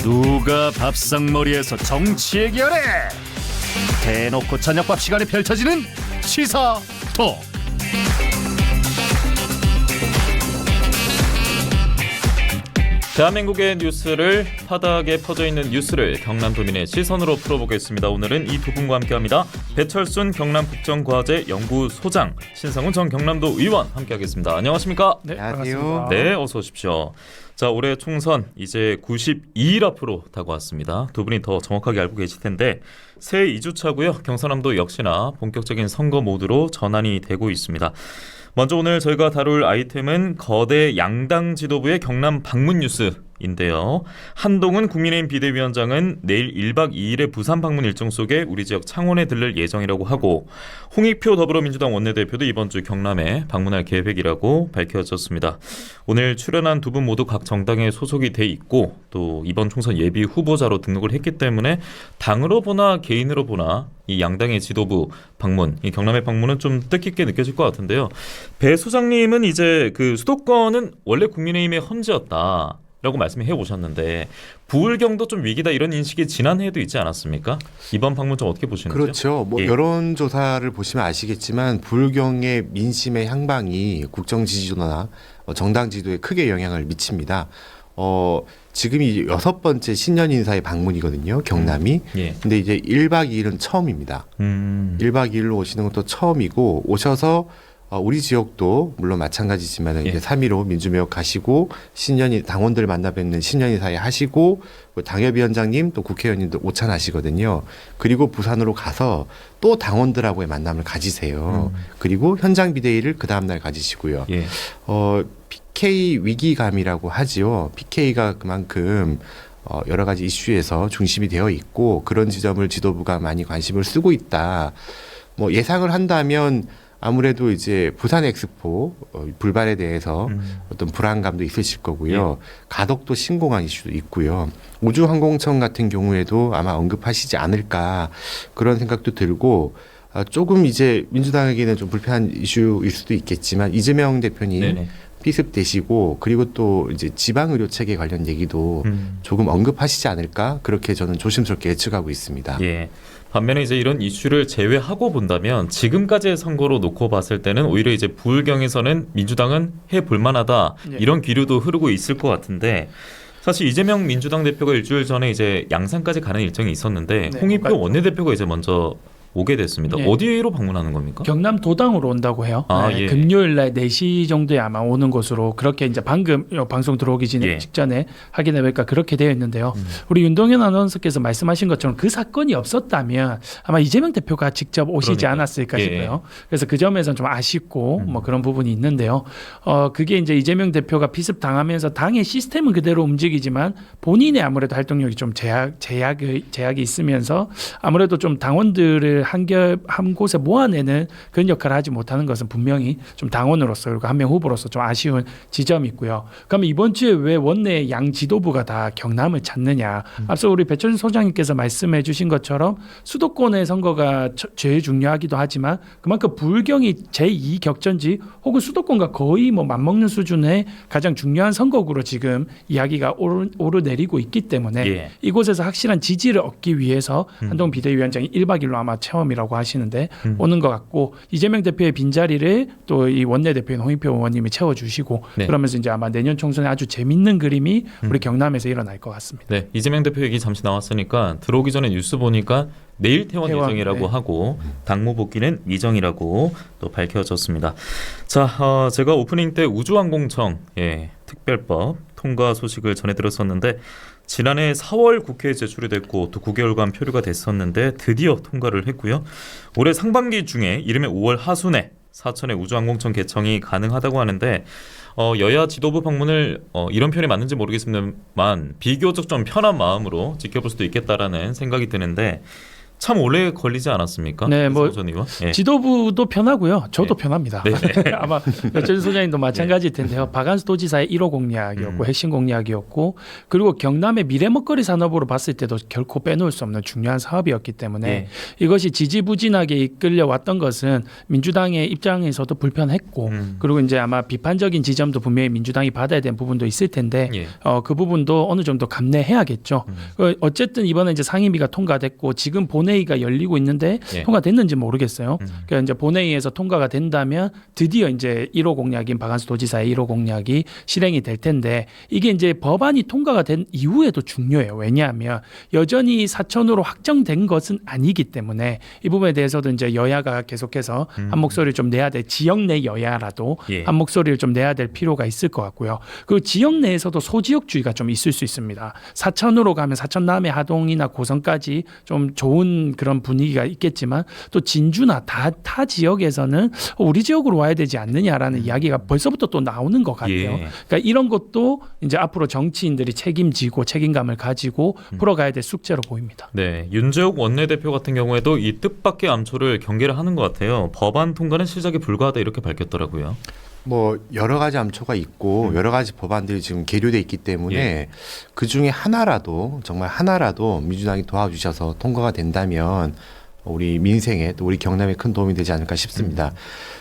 누가 밥상머리에서 정치 얘기하래? 대놓고 저녁밥 시간에 펼쳐지는 시사톡. 대한민국의 뉴스를 파닥에 퍼져있는 뉴스를 경남도민의 시선으로 풀어보겠습니다. 오늘은 이 두 분과 함께합니다. 배철순 경남국정과제 연구소장, 신성훈 전 경남도 의원 함께하겠습니다. 안녕하십니까? 네, 안녕하세요. 네, 어서 오십시오. 자, 올해 총선 이제 92일 앞으로 다가왔습니다. 두 분이 더 정확하게 알고 계실 텐데 새해 2주차고요. 경상남도 역시나 본격적인 선거 모드로 전환이 되고 있습니다. 먼저 오늘 저희가 다룰 아이템은 거대 양당 지도부의 경남 방문 뉴스인데요. 한동훈 국민의힘 비대위원장은 내일 1박 2일의 부산 방문 일정 속에 우리 지역 창원에 들를 예정이라고 하고, 홍익표 더불어민주당 원내대표도 이번 주 경남에 방문할 계획이라고 밝혀졌습니다. 오늘 출연한 두 분 모두 각 정당에 소속이 돼 있고 또 이번 총선 예비 후보자로 등록을 했기 때문에 당으로 보나 개인으로 보나 이 양당의 지도부 방문, 이 경남의 방문은 좀 뜻깊게 느껴질 것 같은데요. 배 소장님은 이제 그 수도권은 원래 국민의힘의 헌지였다라고 말씀해 오셨는데 부울경도 좀 위기다 이런 인식이 지난해에도 있지 않았습니까? 이번 방문 좀 어떻게 보시는지요? 그렇죠. 뭐 여론조사를 보시면 아시겠지만 부울경의 민심의 향방이 국정 지지도나 정당 지도에 크게 영향을 미칩니다. 지금이 6번째 신년 인사의 방문이거든요. 경남이. 근데 이제 1박 2일은 처음입니다. 1박 2일로 오시는 것도 처음이고, 오셔서 우리 지역도 물론 마찬가지지만 이제 3.15 민주묘역 가시고 신년 당원들 만나 뵙는 신년 인사에 하시고, 당협위원장님 또 국회의원님도 오찬하시거든요. 그리고 부산으로 가서 또 당원들하고의 만남을 가지세요. 그리고 현장 비대위를 그 다음 날 가지시고요. PK 위기감이라고 하지요. PK가 그만큼 여러 가지 이슈에서 중심이 되어 있고 그런 지점을 지도부가 많이 관심을 쓰고 있다. 뭐 예상을 한다면 아무래도 이제 부산 엑스포 불발에 대해서 어떤 불안감도 있으실 거고요. 가덕도 신공항 이슈도 있고요. 우주항공청 같은 경우에도 아마 언급하시지 않을까 그런 생각도 들고, 조금 이제 민주당에게는 좀 불편한 이슈일 수도 있겠지만 이재명 대표님 피습되시고, 그리고 또 이제 지방의료 체계 관련 얘기도 조금 언급하시지 않을까 그렇게 저는 조심스럽게 예측하고 있습니다. 반면에 이제 이런 이슈를 제외하고 본다면 지금까지의 선거로 놓고 봤을 때는 오히려 이제 부울경에서는 민주당은 해볼 만하다 이런 기류도 흐르고 있을 것 같은데, 사실 이재명 민주당 대표가 일주일 전에 이제 양산까지 가는 일정이 있었는데 홍익표 원내대표가 이제 먼저 오게 됐습니다. 어디로 방문하는 겁니까? 경남 도당으로 온다고 해요. 금요일 날 4시 정도에 아마 오는 곳으로, 그렇게 이제 방금 방송 들어오기 직전에 확인해 보니까 그렇게 되어 있는데요. 우리 윤동현 아나운서께서 말씀하신 것처럼 그 사건이 없었다면 아마 이재명 대표가 직접 오시지 않았을까 싶어요. 그래서 그 점에서는 좀 아쉽고 뭐 그런 부분이 있는데요. 그게 이제 이재명 대표가 피습 당하면서 당의 시스템은 그대로 움직이지만 본인의 아무래도 활동력이 좀 제약이 있으면서 아무래도 좀 당원들을 한 곳에 모아내는 그런 역할을 하지 못하는 것은 분명히 좀 당원으로서 그리고 한 명 후보로서 좀 아쉬운 지점이 있고요. 그러면 이번 주에 왜 원내 양 지도부가 다 경남을 찾느냐? 앞서 우리 배철순 소장님께서 말씀해 주신 것처럼 수도권의 선거가 제일 중요하기도 하지만 그만큼 부울경이 제2격전지 혹은 수도권과 거의 뭐 맞먹는 수준의 가장 중요한 선거구로 지금 이야기가 오르내리고 있기 때문에 이곳에서 확실한 지지를 얻기 위해서 한동훈 비대위원장이 1박 2일로 아마 처음이라고 하시는데 오는 것 같고, 이재명 대표의 빈자리를 또 이 원내대표인 홍익표 의원님이 채워주시고 그러면서 이제 아마 내년 총선에 아주 재밌는 그림이 우리 경남에서 일어날 것 같습니다. 이재명 대표 얘기 잠시 나왔으니까 들어오기 전에 뉴스 보니까 내일 퇴원 예정이라고 하고 당무 복귀는 미정이라고 또 밝혀졌습니다. 자, 제가 오프닝 때 우주항공청 특별법 통과 소식을 전해드렸었는데 지난해 4월 국회에 제출이 됐고 또 9개월간 표류가 됐었는데 드디어 통과를 했고요. 올해 상반기 중에 이르면 5월 하순에 사천의 우주항공청 개청이 가능하다고 하는데 여야 지도부 방문을 이런 표현이 맞는지 모르겠습니다만 비교적 좀 편한 마음으로 지켜볼 수도 있겠다라는 생각이 드는데, 참 오래 걸리지 않았습니까? 네, 뭐 전 의원. 예. 지도부도 편하고요. 저도 편합니다. 네. 아마 전 소장님도 마찬가지일 텐데요. 박한수 도지사의 1호 공약이었고 핵심 공약이었고 그리고 경남의 미래 먹거리 산업으로 봤을 때도 결코 빼놓을 수 없는 중요한 사업이었기 때문에 예. 이것이 지지부진하게 이끌려 왔던 것은 민주당의 입장에서도 불편했고 그리고 이제 아마 비판적인 지점도 분명히 민주당이 받아야 되는 부분도 있을 텐데 예. 그 부분도 어느 정도 감내해야겠죠. 어쨌든 이번에 이제 상임위가 통과됐고 지금 본회의가 열리고 있는데 예. 통과됐는지 모르겠어요. 그러니까 이제 본회의에서 통과가 된다면 드디어 이제 1호 공약인 박한수 도지사의 1호 공약이 실행이 될 텐데 이게 이제 법안이 통과가 된 이후에도 중요해요. 왜냐하면 여전히 사천으로 확정된 것은 아니기 때문에 이 부분에 대해서도 이제 여야가 계속해서 한 목소리를 좀 내야 될 지역 내 여야라도 예. 한 목소리를 좀 내야 될 필요가 있을 것 같고요. 그 지역 내에서도 소지역주의가 좀 있을 수 있습니다. 사천으로 가면 사천 남해 하동이나 고성까지 좀 좋은 그런 분위기가 있겠지만 또 진주나 타 지역에서는 우리 지역으로 와야 되지 않느냐라는 이야기가 벌써부터 또 나오는 것 같아요. 예. 그러니까 이런 것도 이제 앞으로 정치인들이 책임지고 책임감을 가지고 풀어가야 될 숙제로 보입니다. 네, 윤재욱 원내대표 같은 경우에도 이 뜻밖의 암초를 경계를 하는 것 같아요. 법안 통과는 시작에 불과하다 이렇게 밝혔더라고요. 뭐 여러 가지 암초가 있고 여러 가지 법안들이 지금 계류돼 있기 때문에 그 중에 하나라도 정말 하나라도 민주당이 도와주셔서 통과가 된다면 우리 민생에 또 우리 경남에 큰 도움이 되지 않을까 싶습니다.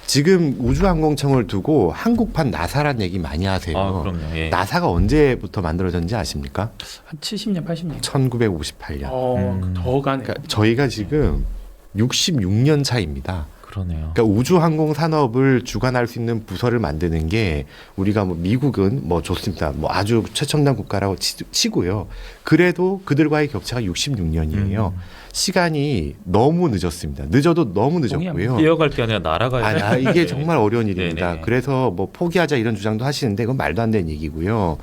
지금 우주항공청을 두고 한국판 나사란 얘기 많이 하세요. 아, 그럼요. 예. 나사가 언제부터 만들어졌는지 아십니까? 한 70년, 80년. 1958년. 더 가네. 그러니까 저희가 지금 66년 차입니다. 그러네요. 그러니까 우주항공 산업을 주관할 수 있는 부서를 만드는 게 우리가 뭐 미국은 뭐 좋습니다. 뭐 아주 최첨단 국가라고 치고요. 그래도 그들과의 격차가 66년이에요. 시간이 너무 늦었습니다. 늦어도 너무 늦었고요. 뛰어갈 게 아니라 날아가야 이게 네. 정말 어려운 일입니다. 네네. 그래서 뭐 포기하자 이런 주장도 하시는데 그건 말도 안 되는 얘기고요.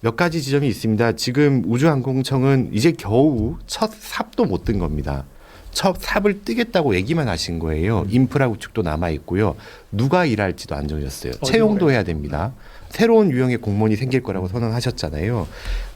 몇 가지 지점이 있습니다. 지금 우주항공청은 이제 겨우 첫 삽도 못 뜬 겁니다. 첫 삽을 뜨겠다고 얘기만 하신 거예요. 인프라 구축도 남아 있고요. 누가 일할지도 안 정해졌어요. 채용도 해야 됩니다. 새로운 유형의 공무원이 생길 거라고 선언하셨잖아요.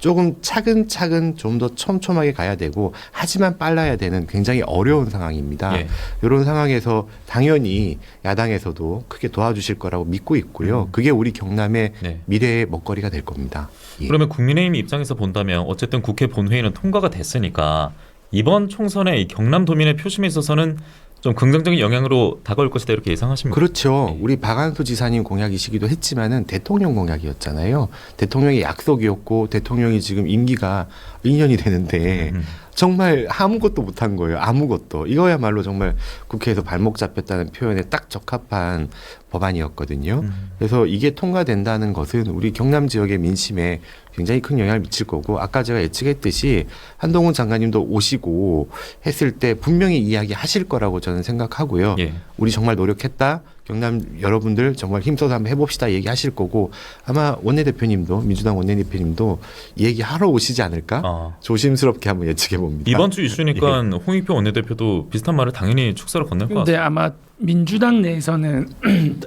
조금 차근차근 좀 더 촘촘하게 가야 되고 하지만 빨라야 되는 굉장히 어려운 상황입니다. 예. 이런 상황에서 당연히 야당에서도 크게 도와주실 거라고 믿고 있고요. 그게 우리 경남의 네. 미래의 먹거리가 될 겁니다. 예. 그러면 국민의힘 입장에서 본다면 어쨌든 국회 본회의는 통과가 됐으니까 이번 총선에 이 경남도민의 표심에 있어서는 좀 긍정적인 영향으로 다가올 것이다 이렇게 예상하십니까? 그렇죠. 우리 박한수 지사님 공약이시기도 했지만은 대통령 공약이었잖아요. 대통령의 약속이었고 대통령이 지금 임기가 2년이 되는데 정말 아무것도 못한 거예요. 아무것도. 이거야말로 정말 국회에서 발목 잡혔다는 표현에 딱 적합한 법안이었거든요. 그래서 이게 통과된다는 것은 우리 경남 지역의 민심에 굉장히 큰 영향을 미칠 거고 아까 제가 예측했듯이 한동훈 장관님도 오시고 했을 때 분명히 이야기하실 거라고 저는 생각하고요. 예. 우리 정말 노력했다. 경남 여러분들 정말 힘써서 한번 해봅시다 얘기하실 거고 아마 원내대표님도 민주당 원내대표님도 얘기하러 오시지 않을까 조심스럽게 한번 예측해 봅니다. 이번 주 이슈니까 홍익표 원내대표도 비슷한 말을 당연히 축사로 건넬 것 근데 같습니다. 아마 민주당 내에서는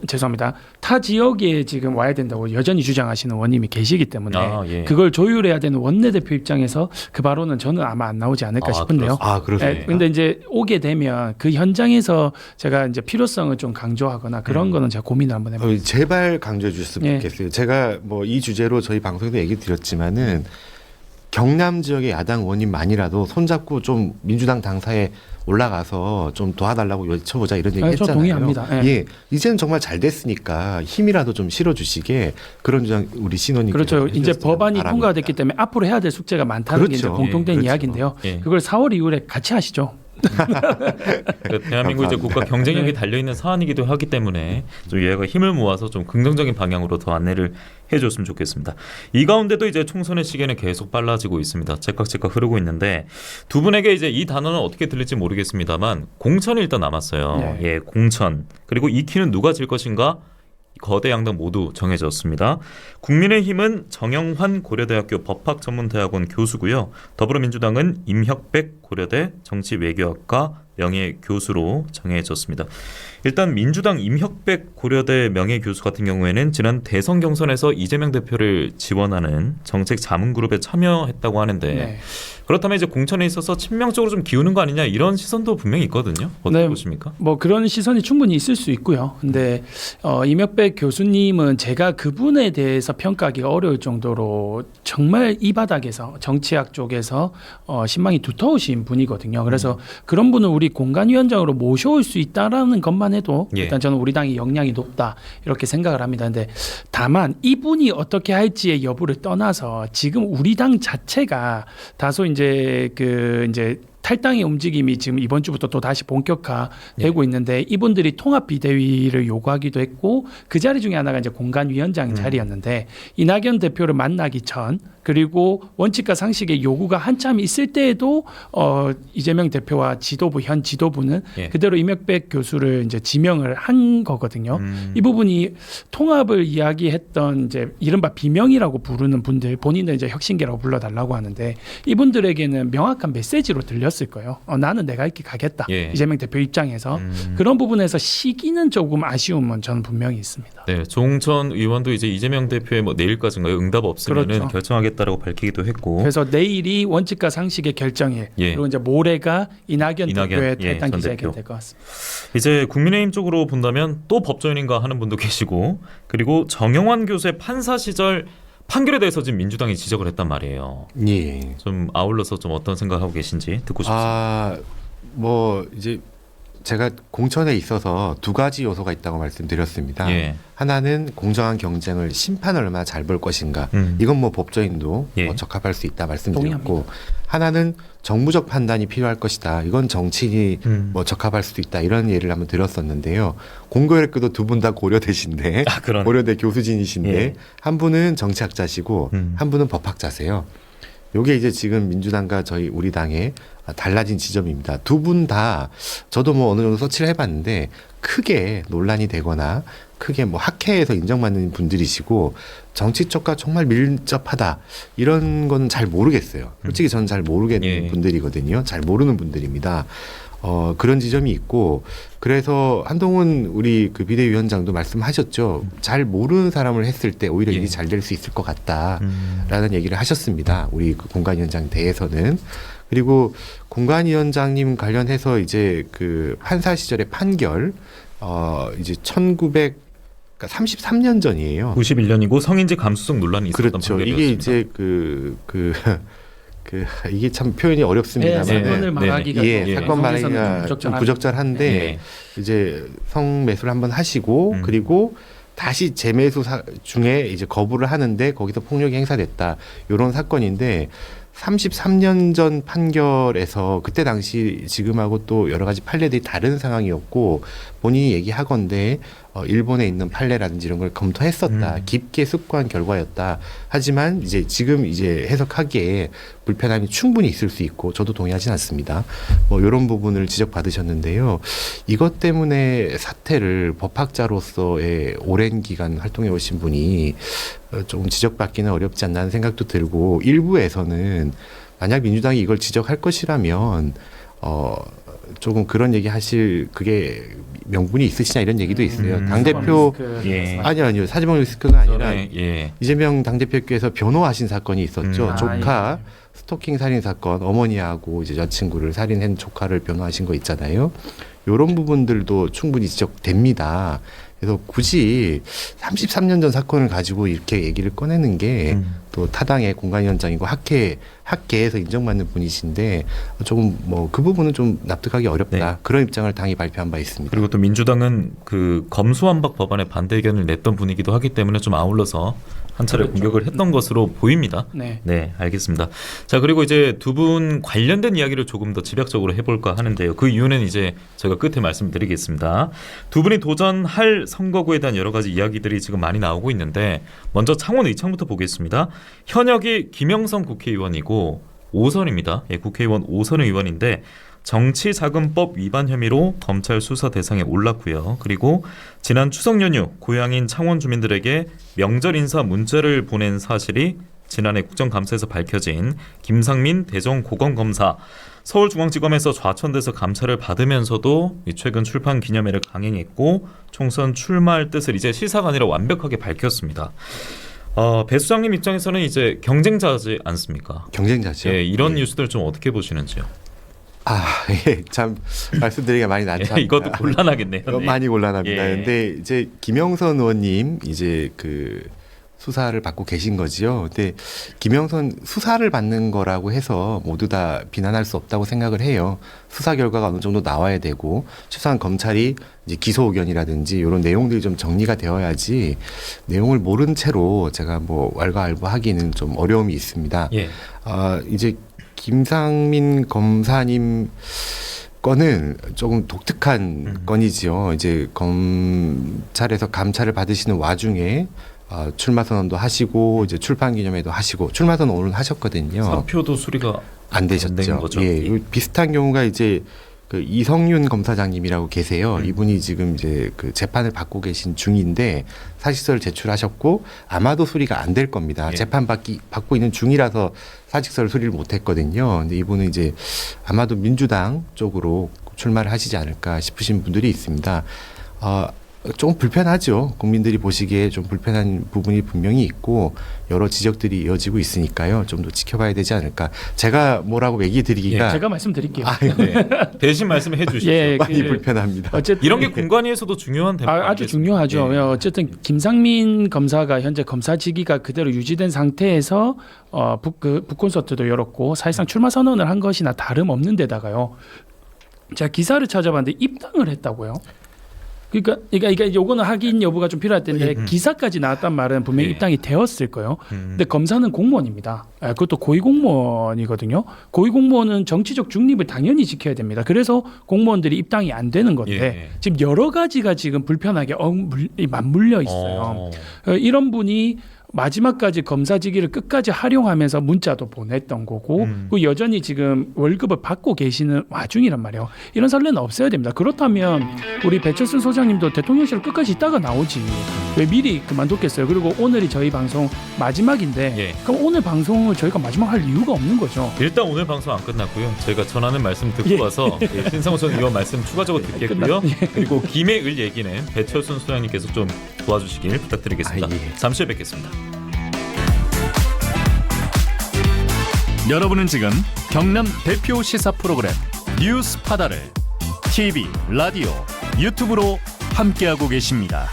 죄송합니다. 타 지역에 지금 와야 된다고 여전히 주장하시는 원님이 계시기 때문에 예. 그걸 조율해야 되는 원내대표 입장에서 그 발언은 저는 아마 안 나오지 않을까 싶은데요. 그렇습니다. 근데 이제 오게 되면 그 현장에서 제가 이제 필요성을 좀 강조하거나 그런 거는 제가 고민을 한번 해봅니다. 제발 강조해 주셨으면 좋겠어요. 제가 뭐 이 주제로 저희 방송에도 얘기 드렸지만은 경남 지역의 야당 의원님만이라도 손잡고 좀 민주당 당사에 올라가서 좀 도와달라고 외쳐보자 이런 얘기 저 했잖아요. 동의합니다. 예, 이제는 정말 잘 됐으니까 힘이라도 좀 실어주시게 그런 주장 우리 신원님 그렇죠. 이제 법안이 통과됐기 때문에 앞으로 해야 될 숙제가 많다는 게 이제 공통된 그렇죠. 이야기인데요. 예. 그걸 4월 이후에 같이 하시죠. 그러니까 대한민국 이제 국가 경쟁력이 달려 있는 사안이기도 하기 때문에 좀 얘가 힘을 모아서 좀 긍정적인 방향으로 더 안내를 해줬으면 좋겠습니다. 이 가운데도 이제 총선의 시계는 계속 빨라지고 있습니다. 제깍제깍 흐르고 있는데 두 분에게 이제 이 단어는 어떻게 들릴지 모르겠습니다만 공천이 일단 남았어요. 네. 예, 공천. 그리고 이 키는 누가 질 것인가? 거대 양당 모두 정해졌습니다. 국민의힘은 정영환 고려대학교 법학전문대학원 교수고요. 더불어민주당은 임혁백 고려대 정치외교학과 명예교수로 정해졌습니다. 일단 민주당 임혁백 고려대 명예교수 같은 경우에는 지난 대선 경선에서 이재명 대표를 지원하는 정책 자문그룹에 참여했다고 하는데 네. 그렇다면 이제 공천에 있어서 친명적으로 좀 기우는 거 아니냐 이런 시선도 분명히 있거든요. 어떻게 네. 보십니까? 뭐 그런 시선이 충분히 있을 수 있고요. 근데 임혁백 교수님은 제가 그분에 대해서 평가하기가 어려울 정도로 정말 이 바닥에서 정치학 쪽에서 신망이 두터우신 분이거든요. 그래서 그런 분을 우리 공간위원장으로 모셔올 수 있다라는 것만 해도 예. 일단 저는 우리 당이 역량이 높다 이렇게 생각을 합니다. 근데 다만 이분이 어떻게 할지의 여부를 떠나서 지금 우리 당 자체가 다소 이제 탈당의 움직임이 지금 이번 주부터 또 다시 본격화되고 있는데 이분들이 통합 비대위를 요구하기도 했고 그 자리 중에 하나가 이제 공간위원장 자리였는데 이낙연 대표를 만나기 전 그리고 원칙과 상식의 요구가 한참 있을 때에도 이재명 대표와 지도부 현 지도부는 예. 그대로 임혁백 교수를 이제 지명을 한 거거든요. 이 부분이 통합을 이야기했던 이제 이른바 비명이라고 부르는 분들 본인은 이제 혁신계라고 불러달라고 하는데 이분들에게는 명확한 메시지로 들렸을 거예요. 나는 내가 이렇게 가겠다. 예. 이재명 대표 입장에서 그런 부분에서 시기는 조금 아쉬움은 저는 분명히 있습니다. 네, 조홍천 의원도 이제 이재명 대표의 뭐 내일까지인가요? 응답 없으면은 그렇죠. 결정하겠다라고 밝히기도 했고. 그래서 내일이 원칙과 상식의 결정일 예. 그리고 이제 모레가 이낙연 대표의 예, 탈당 전 기자회견 대표. 될 것 같습니다. 이제 국민의힘 쪽으로 본다면 또 법조인인가 하는 분도 계시고 그리고 정영환 교수의 판사 시절 판결에 대해서 지금 민주당이 지적을 했단 말이에요. 예. 좀 아울러서 좀 어떤 생각하고 계신지 듣고 싶습니다. 뭐 이제 제가 공천에 있어서 두 가지 요소가 있다고 말씀드렸습니다. 예. 하나는 공정한 경쟁을 심판을 얼마나 잘 볼 것인가. 이건 뭐 법조인도 예. 적합할 수 있다 말씀드렸고 동의합니다. 하나는 정무적 판단이 필요할 것이다. 이건 정치인이 뭐 적합할 수도 있다. 이런 예를 한번 들었었는데요. 공교롭게도 두 분 다 고려대신데 그런. 고려대 교수진이신데 예. 한 분은 정치학자시고 한 분은 법학자세요. 요게 이제 지금 민주당과 저희 우리 당의 달라진 지점입니다. 두 분 다 저도 뭐 어느 정도 서치를 해봤는데 크게 논란이 되거나 크게 뭐 학회에서 인정받는 분들이시고 정치 쪽과 정말 밀접하다 이런 건 잘 모르겠어요. 솔직히 저는 잘 모르겠는 예. 분들이거든요. 잘 모르는 분들입니다. 그런 지점이 있고 그래서 한동훈 우리 그 비대위원장도 말씀하셨죠. 잘 모르는 사람을 했을 때 오히려 예. 일이 잘 될 수 있을 것 같다라는 얘기를 하셨습니다. 우리 그 공관위원장 대해서는. 그리고 공관위원장님 관련해서 이제 그 판사 시절의 판결 이제 1933년 전이에요. 91년이고 성인지 감수성 논란이 있었던 그렇죠. 판결이었습니다. 이게 이제 이게 참 표현이 어렵습니다만 사건을 말하기가 예, 사건 말하기가 좀 부적절한데 예. 이제 성매수를 한번 하시고 그리고 다시 재매수 중에 이제 거부를 하는데 거기서 폭력이 행사됐다. 이런 사건인데 33년 전 판결에서 그때 당시 지금하고 또 여러 가지 판례들이 다른 상황이었고 본인이 얘기하건대 일본에 있는 판례라든지 이런 걸 검토했었다. 깊게 숙고한 결과였다. 하지만 이제 지금 이제 해석하기에 불편함이 충분히 있을 수 있고 저도 동의하진 않습니다. 뭐 이런 부분을 지적받으셨는데요. 이것 때문에 사태를 법학자로서의 오랜 기간 활동해 오신 분이 조금 지적받기는 어렵지 않나 하는 생각도 들고 일부에서는 만약 민주당이 이걸 지적할 것이라면 조금 그런 얘기 하실 그게 명분이 있으시냐 이런 얘기도 있어요. 당대표 예. 아니요 사지방 리스크가 아니라 예. 이재명 당대표께서 변호하신 사건이 있었죠. 조카 예. 스토킹 살인 사건 어머니하고 이제 여친구를 살인한 조카를 변호하신 거 있잖아요. 이런 부분들도 충분히 지적됩니다. 그래서 굳이 33년 전 사건을 가지고 이렇게 얘기를 꺼내는 게 또 타당의 공관위원장이고 학계에서 인정받는 분이신데 조금 뭐 그 부분은 좀 납득하기 어렵다. 네. 그런 입장을 당이 발표한 바 있습니다. 그리고 또 민주당은 그 검수완박 법안에 반대 의견을 냈던 분이기도 하기 때문에 좀 아울러서 한 차례 그렇죠. 공격을 했던 것으로 보입니다. 네. 네, 알겠습니다. 자, 그리고 이제 두 분 관련된 이야기를 조금 더 집약적으로 해볼까 하는데요. 그 이유는 이제 저희가 끝에 말씀드리겠습니다. 두 분이 도전할 선거구에 대한 여러 가지 이야기들이 지금 많이 나오고 있는데 먼저 창원 의창부터 보겠습니다. 현역이 김영선 국회의원이고 5선입니다. 예, 국회의원 5선 의원인데 정치자금법 위반 혐의로 검찰 수사 대상에 올랐고요. 그리고 지난 추석 연휴 고향인 창원 주민들에게 명절 인사 문자를 보낸 사실이 지난해 국정감사에서 밝혀진 김상민 대전고검검사 서울중앙지검에서 좌천돼서 감찰을 받으면서도 최근 출판 기념회를 강행했고 총선 출마할 뜻을 이제 시사가 아니라 완벽하게 밝혔습니다. 배 수장님 입장에서는 이제 경쟁자지 않습니까? 경쟁자죠. 예, 이런 예. 뉴스들 좀 어떻게 보시는지요? 참 말씀드리기가 많이 난처합니다. 이것도 곤란하겠네요. 네. 많이 곤란합니다. 예. 근데 이제 김영선 의원님 이제 그 수사를 받고 계신 거지요. 근데 김영선 수사를 받는 거라고 해서 모두 다 비난할 수 없다고 생각을 해요. 수사 결과가 어느 정도 나와야 되고 최소한 검찰이 이제 기소 의견이라든지 이런 내용들이 좀 정리가 되어야지 내용을 모른 채로 제가 뭐 왈가왈부하기는 좀 어려움이 있습니다. 예. 이제 김상민 검사님 건은 조금 독특한 건이지요. 이제 검찰에서 감찰을 받으시는 와중에 출마 선언도 하시고 이제 출판 기념회도 하시고 출마 선언 오늘 하셨거든요. 사표도 수리가 안 되셨죠. 된 거죠. 예, 요 비슷한 경우가 이제 그 이성윤 검사장님이라고 계세요. 이분이 지금 이제 그 재판을 받고 계신 중인데 사직서를 제출하셨고 아마도 수리가 안 될 겁니다. 예. 재판 받고 있는 중이라서 사직서를 수리를 못했거든요. 근데 이분은 이제 아마도 민주당 쪽으로 출마를 하시지 않을까 싶으신 분들이 있습니다. 조금 불편하죠. 국민들이 보시기에 좀 불편한 부분이 분명히 있고 여러 지적들이 이어지고 있으니까요. 좀 더 지켜봐야 되지 않을까. 제가 뭐라고 얘기 드리기가 제가 말씀드릴게요. 네. 대신 말씀해 주시죠. 예, 많이 불편합니다. 어쨌든 이런 게 공관위에서도 중요한 대목 아주 중요하죠. 예. 어쨌든 김상민 검사가 현재 검사 직위가 그대로 유지된 상태에서 북콘서트도 열었고 사실상 출마 선언을 한 것이나 다름없는 데다가요. 제가 기사를 찾아봤는데 입당을 했다고요. 그러니까 요거는 확인 여부가 좀 필요할 텐데 기사까지 나왔단 말은 분명히 예. 입당이 되었을 거예요. 근데 검사는 공무원입니다. 그것도 고위공무원이거든요. 고위공무원은 정치적 중립을 당연히 지켜야 됩니다. 그래서 공무원들이 입당이 안 되는 건데 예. 지금 여러 가지가 지금 불편하게 맞물려 있어요. 이런 분이 마지막까지 검사직위를 끝까지 활용하면서 문자도 보냈던 거고 그 여전히 지금 월급을 받고 계시는 와중이란 말이에요. 이런 선례는 없어야 됩니다. 그렇다면 우리 배철순 소장님도 대통령실 끝까지 있다가 나오지 왜 미리 그만뒀겠어요. 그리고 오늘이 저희 방송 마지막인데 예. 그럼 오늘 방송을 저희가 마지막 할 이유가 없는 거죠. 일단 오늘 방송 안 끝났고요. 저희가 전하는 말씀 듣고 와서 신상호 전 의원 말씀 추가적으로 듣겠고요. 그리고 김해을 얘기는 배철순 소장님께서 좀 도와주시길 부탁드리겠습니다. 예. 잠시 후에 뵙겠습니다. 여러분은 지금 경남 대표 시사 프로그램 뉴스파다를 TV, 라디오, 유튜브로 함께하고 계십니다.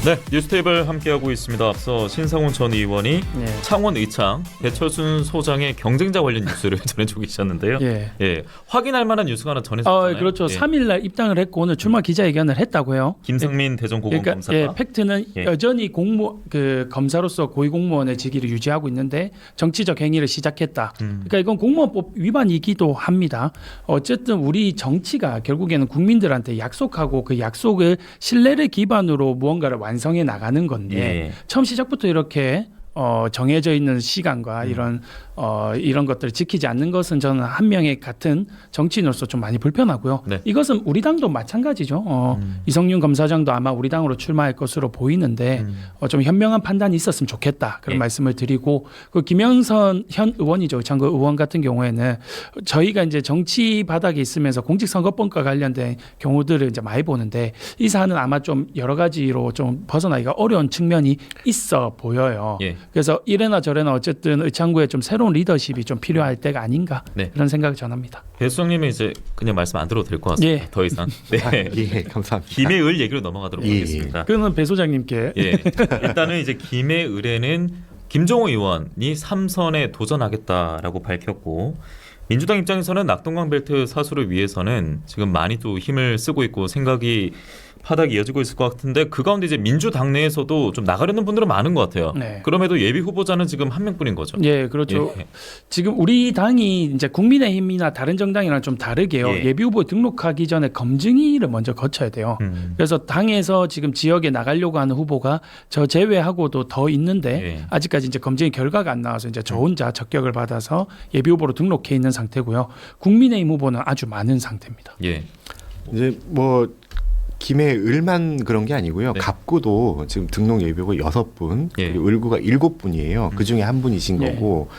네, 뉴스테이블 함께하고 있습니다. 앞서 신상훈 전 의원이 창원 의창 배철순 소장의 경쟁자 관련 뉴스를 전해주고 계셨는데요. 예, 확인할 만한 뉴스가 하나 전해졌잖아요. 그렇죠. 3일날 입당을 했고 오늘 출마 기자회견을 했다고요. 김상민 대전고검검사가. 그러니까 팩트는 여전히 검사로서 고위공무원의 직위를 유지하고 있는데 정치적 행위를 시작했다. 그러니까 이건 공무원법 위반이기도 합니다. 어쨌든 우리 정치가 결국에는 국민들한테 약속하고 그 약속을 신뢰를 기반으로 무언가를 완성해 나가는 건데 처음 시작부터 이렇게 정해져 있는 시간과 이런 것들을 지키지 않는 것은 저는 한 명의 같은 정치인으로서 좀 많이 불편하고요. 이것은 우리 당도 마찬가지죠. 이성윤 검사장도 아마 우리 당으로 출마할 것으로 보이는데 좀 현명한 판단이 있었으면 좋겠다. 그런 말씀을 드리고 그 김영선 현 의원이죠. 의창구 의원 같은 경우에는 저희가 이제 정치 바닥에 있으면서 공직선거법과 관련된 경우들을 이제 많이 보는데 이 사안은 아마 좀 여러 가지로 좀 벗어나기가 어려운 측면이 있어 보여요. 그래서 이래나 저래나 어쨌든 의창구에 좀 새로운 리더십이 좀 필요할 때가 아닌가 그런 생각을 전합니다. 배 수장님은 이제 그냥 말씀 안 들어도 될 것 같습니다. 더 이상. 네. 감사합니다. 김해을 얘기로 넘어가도록 하겠습니다. 그거는 배 소장님께. 일단은 이제 김해을에는 김종호 의원이 3선에 도전하겠다라고 밝혔고 민주당 입장에서는 낙동강 벨트 사수를 위해서는 지금 많이 또 힘을 쓰고 있고 생각이 파닥이 이어지고 있을 것 같은데 그 가운데 이제 민주당 내에서도 좀 나가려는 분들은 많은 것 같아요. 그럼에도 예비 후보자는 지금 한 명뿐인 거죠. 그렇죠. 지금 우리 당이 이제 국민의힘이나 다른 정당이랑 좀 다르게요. 예비 후보 등록하기 전에 검증위를 먼저 거쳐야 돼요. 그래서 당에서 지금 지역에 나가려고 하는 후보가 저 제외하고도 더 있는데 아직까지 이제 검증 결과가 안 나와서 이제 저 혼자 적격을 받아서 예비 후보로 등록해 있는 상태고요. 국민의힘 후보는 아주 많은 상태입니다. 이제 뭐 김해을만 그런 게 아니고요. 네. 갑구도 지금 등록 예비후보 6분, 예. 그리고 을구가 7분이에요. 그 중에 한 분이신 예. 거고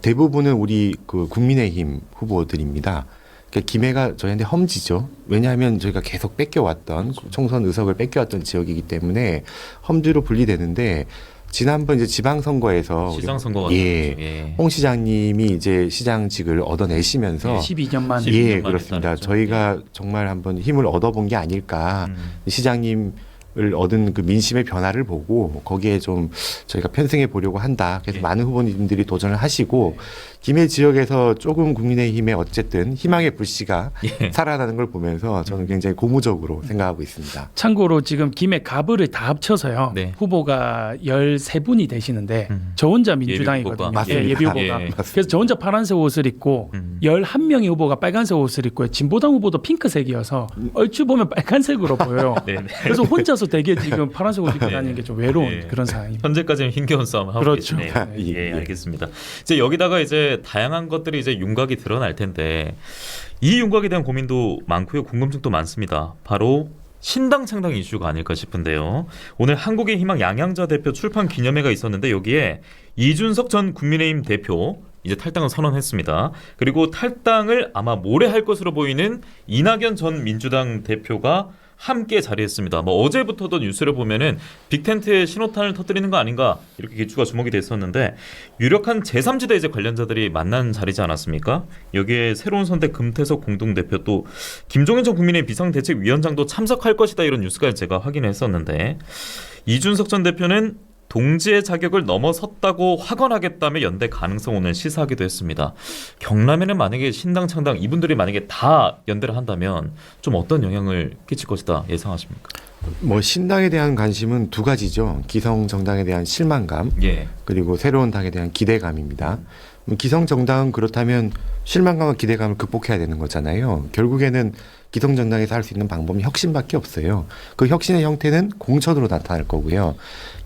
대부분은 우리 그 국민의힘 후보들입니다. 그러니까 김해가 저희한테 험지죠. 왜냐하면 저희가 계속 뺏겨왔던 총선 의석을 뺏겨왔던 지역이기 때문에 험지로 분리되는데 지난번 이제 지방선거에서 시장 선거가 예, 홍 시장님이 이제 시장직을 얻어내시면서 12년 만에. 12년 예, 만에 그렇습니다. 따랐죠. 저희가 정말 한번 힘을 얻어본 게 아닐까. 시장님을 얻은 그 민심의 변화를 보고 거기에 좀 저희가 편승해 보려고 한다. 그래서 예. 많은 후보님들이 도전을 하시고 김해 지역에서 조금 국민의힘의 어쨌든 희망의 불씨가 예. 살아나는 걸 보면서 저는 굉장히 고무적으로 생각하고 있습니다. 참고로 지금 김해 갑을 다 합쳐서요. 네. 후보가 13분이 되시는데 저 혼자 민주당이거든요. 예비 맞습니다. 예비 후보가. 예. 그래서 저 혼자 파란색 옷을 입고 11명의 후보가 빨간색 옷을 입고 진보당 후보도 핑크색이어서 얼추 보면 빨간색으로 보여요. 네, 네. 그래서 혼자서 되게 지금 파란색 옷 입고 다니는 게 좀 외로운 네. 그런 상황입니다. 현재까지는 힘겨운 싸움 하고 그렇죠. 계시네요. 예, 예, 알겠습니다. 이제 여기다가 이제 다양한 것들이 이제 윤곽이 드러날 텐데 이 윤곽에 대한 고민도 많고요, 궁금증도 많습니다. 바로 신당 창당 이슈가 아닐까 싶은데요. 오늘 한국의 희망 양양자 대표 출판 기념회가 있었는데 여기에 이준석 전 국민의힘 대표 이제 탈당을 선언했습니다. 그리고 탈당을 아마 모레 할 것으로 보이는 이낙연 전 민주당 대표가 함께 자리했습니다. 뭐 어제부터도 뉴스를 보면은 빅텐트에 신호탄을 터뜨리는 거 아닌가 이렇게 기추가 주목이 됐었는데 유력한 제3지대 이제 관련자들이 만난 자리지 않았습니까? 여기에 새로운 선택 금태섭 공동대표 또 김종인 전 국민의 비상대책위원장도 참석할 것이다 이런 뉴스까지 제가 확인했었는데 이준석 전 대표는 동지의 자격을 넘어섰다고 확언하겠다며 연대 가능성 오늘 시사하기도 했습니다. 경남에는 만약에 신당 창당 이분들이 만약에 다 연대를 한다면 좀 어떤 영향을 끼칠 것이다 예상하십니까? 뭐 신당에 대한 관심은 두 가지죠. 기성 정당에 대한 실망감 예. 그리고 새로운 당에 대한 기대감입니다. 기성 정당은 그렇다면 실망감과 기대감을 극복해야 되는 거잖아요. 결국에는 기성 정당에서 할 수 있는 방법은 혁신밖에 없어요. 그 혁신의 형태는 공천으로 나타날 거고요.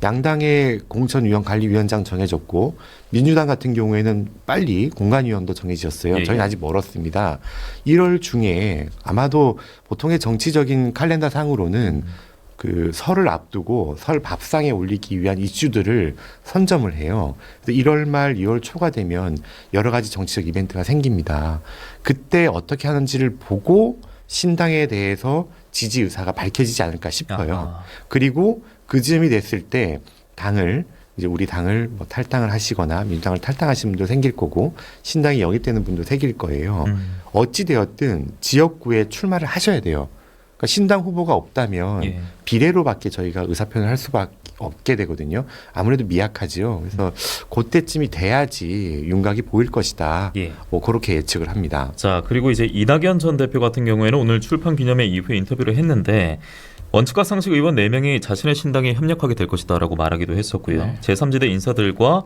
양당의 공천위원 관리위원장 정해졌고 민주당 같은 경우에는 빨리 공관위원도 정해졌어요. 예, 예. 저희는 아직 멀었습니다. 1월 중에 아마도 보통의 정치적인 칼렌더 상으로는 그 설을 앞두고 설 밥상에 올리기 위한 이슈들을 선점을 해요. 그래서 1월 말 2월 초가 되면 여러 가지 정치적 이벤트가 생깁니다. 그때 어떻게 하는지를 보고 신당에 대해서 지지 의사가 밝혀지지 않을까 싶어요. 아하. 그리고 그 즈음이 됐을 때 당을 이제 우리 당을 뭐 탈당을 하시거나 민주당을 탈당하시는 분도 생길 거고 신당이 영입되는 분도 생길 거예요. 어찌 되었든 지역구에 출마를 하셔야 돼요. 그러니까 신당 후보가 없다면 예. 비례로밖에 저희가 의사표현을 할 수밖에 없게 되거든요. 아무래도 미약하지요. 그래서 그때쯤이 돼야지 윤곽이 보일 것이다. 예. 뭐 그렇게 예측을 합니다. 자, 그리고 이제 이낙연 전 대표 같은 경우에는 오늘 출판 기념회 이후에 인터뷰를 했는데 원칙과 상식 의원 4명이 자신의 신당에 협력하게 될 것이다라고 말하기도 했었고요. 네. 제3지대 인사들과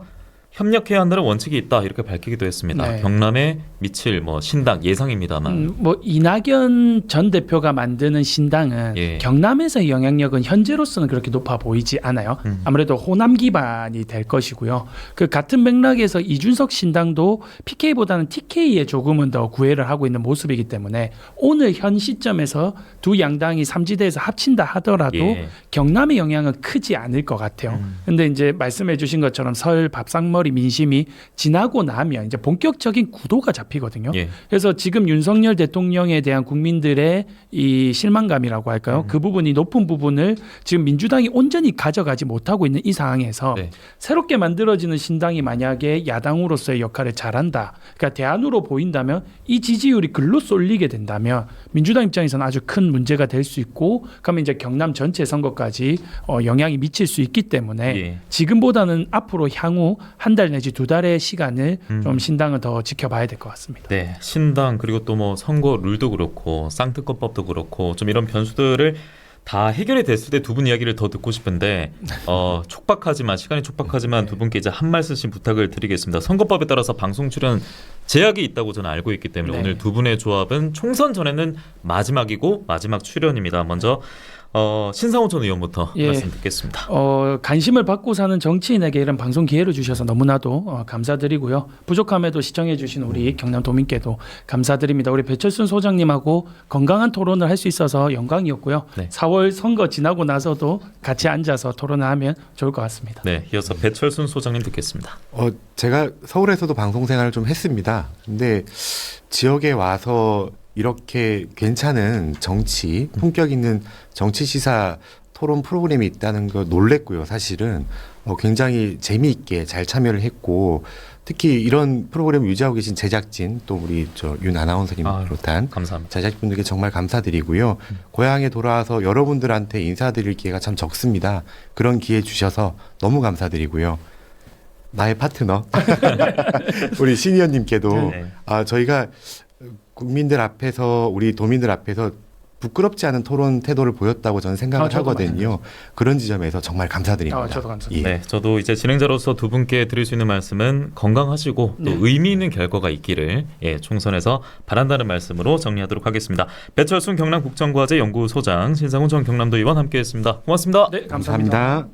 협력해야 한다는 원칙이 있다 이렇게 밝히기도 했습니다. 네. 경남에 미칠 뭐 신당 예상입니다만 뭐 이낙연 전 대표가 만드는 신당은 예. 경남에서의 영향력은 현재로서는 그렇게 높아 보이지 않아요. 아무래도 호남 기반이 될 것이고요. 그 같은 맥락에서 이준석 신당도 PK보다는 TK에 조금은 더 구애를 하고 있는 모습이기 때문에 오늘 현 시점에서 두 양당이 3지대에서 합친다 하더라도 예. 경남의 영향은 크지 않을 것 같아요. 근데 이제 말씀해 주신 것처럼 설 밥상머리 민심이 지나고 나면 이제 본격적인 구도가 잡히거든요. 예. 그래서 지금 윤석열 대통령에 대한 국민들의 이 실망감이라고 할까요? 그 부분이 높은 부분을 지금 민주당이 온전히 가져가지 못하고 있는 이 상황에서 네. 새롭게 만들어지는 신당이 만약에 야당으로서의 역할을 잘한다. 그러니까 대안으로 보인다면 이 지지율이 글로 쏠리게 된다면 민주당 입장에서는 아주 큰 문제가 될 수 있고 그러면 이제 경남 전체 선거까지 영향이 미칠 수 있기 때문에 예. 지금보다는 앞으로 향후 한 달 내지 2달의 시간을 좀 신당을 더 지켜봐야 될 것 같습니다. 네, 신당 그리고 또 뭐 선거 룰도 그렇고 쌍특검법도 그렇고 좀 이런 변수들을 다 해결이 됐을 때 두 분 이야기를 더 듣고 싶은데 촉박하지만 시간이 촉박하지만 두 분께 이제 한 말씀씩 부탁을 드리겠습니다. 선거법에 따라서 방송 출연 제약이 있다고 저는 알고 있기 때문에 네. 오늘 두 분의 조합은 총선 전에는 마지막이고 마지막 출연입니다. 먼저 신상훈 전 의원부터 예. 말씀 듣겠습니다. 관심을 받고 사는 정치인에게 이런 방송 기회를 주셔서 너무나도 감사드리고요. 부족함에도 시청해 주신 우리 경남도민께도 감사드립니다. 우리 배철순 소장님하고 건강한 토론을 할 수 있어서 영광이었고요. 네. 4월 선거 지나고 나서도 같이 앉아서 토론을 하면 좋을 것 같습니다. 네, 이어서 배철순 소장님 듣겠습니다. 제가 서울에서도 방송 생활을 좀 했습니다. 근데 지역에 와서 이렇게 괜찮은 정치, 품격 있는 정치 시사 토론 프로그램이 있다는 거 놀랬고요. 사실은 굉장히 재미있게 잘 참여를 했고 특히 이런 프로그램을 유지하고 계신 제작진 또 우리 윤 아나운서님 비롯한 감사합니다. 제작진분들께 정말 감사드리고요. 고향에 돌아와서 여러분들한테 인사드릴 기회가 참 적습니다. 그런 기회 주셔서 너무 감사드리고요. 나의 파트너 우리 신의원님께도 네. 저희가 국민들 앞에서 우리 도민들 앞에서 부끄럽지 않은 토론 태도를 보였다고 저는 생각을 하거든요. 그런 지점에서 정말 감사드립니다. 저도 감사드립니다. 네, 저도 이제 진행자로서 두 분께 드릴 수 있는 말씀은 건강하시고 또 의미 있는 결과가 있기를 총선에서 바란다는 말씀으로 정리하도록 하겠습니다. 배철순 경남국정과제 연구소장, 신상훈 전 경남도 의원 함께했습니다. 고맙습니다. 네, 감사합니다.